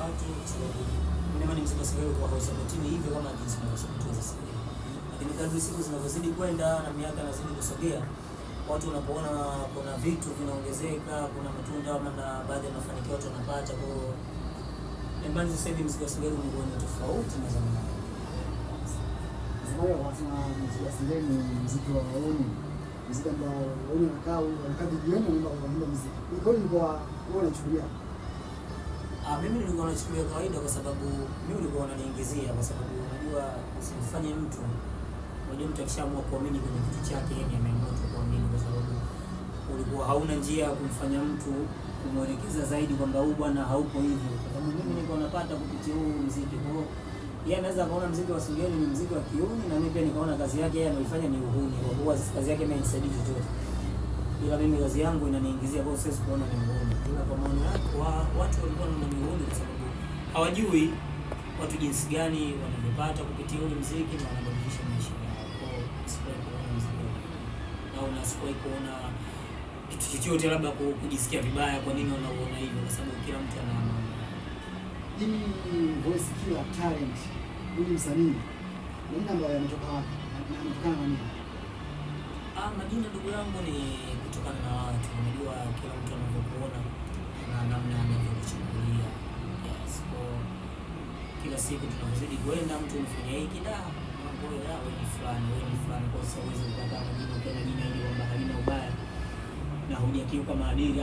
watu kwa sababu mimi mziki wa Singeli kwa hausapotini hivyo kama jinsi tunavyosapotiwa sasa hivi. Lakini kadri siku zinavyozidi kwenda na miaka inazidi kusogea, watu wanapoona kuna vitu vinaongezeka, kuna matunda na baadhi ya mafanikio watu wanapata, kwa hiyo mbali sasa hivi mziki wa Singeli ni tofauti na zamani. Zamani wanasema mziki wa Singeli ni mziki wa wauni, mziki ambao wauni wanakaa vijiweni wanaimba mziki. Kwa hiyo nilikuwa unachukulia mimi nilikuwa nachukulia kawaida kwa sababu mimi nilikuwa wananiingizia, kwa sababu unajua usimfanye mtu, unajua mtu akishaamua kuamini kwenye kitu chake yeye ameamua tu kuamini, kwa sababu ulikuwa hauna njia ya kumfanya mtu kumwelekeza zaidi kwamba huyu bwana haupo hivyo, kwa sababu mimi nilikuwa napata kupitia huu muziki. Kwa hiyo yeye anaweza kaona muziki wa Singeli ni muziki wa kiuni, na mimi pia nikaona kazi yake yeye anaifanya ni uhuni, kwa kuwa kazi yake mimi haisaidii chochote, ila mimi kazi yangu inaniingizia, kwa hiyo siwezi kuona ni uhuni. Ila kwa maana yako watu walikuwa na uhuni kwa sababu hawajui watu jinsi gani wanavyopata kupitia ule muziki na wanabadilisha maisha yao. Kwa hiyo sipendi kuona muziki na unasikia kuona kitu chochote labda kujisikia vibaya. Kwa nini unaona hivyo? Kwa sababu kila mtu ana hii voice, kila talent, huyu msanii nini ambayo yanatoka wapi? Yanatokana na nini? Majina ndugu yangu ni kutokana na watu. Unajua kila mtu anavyokuona na namna anavyokuchukulia. Yes, kwa kila siku tunazidi kwenda, mtu anafanya hiki mambo ya wewe ni fulani, kwa sababu uweze kupata majina, ukiona jina hili kwamba halina ubaya na hujakiuka maadili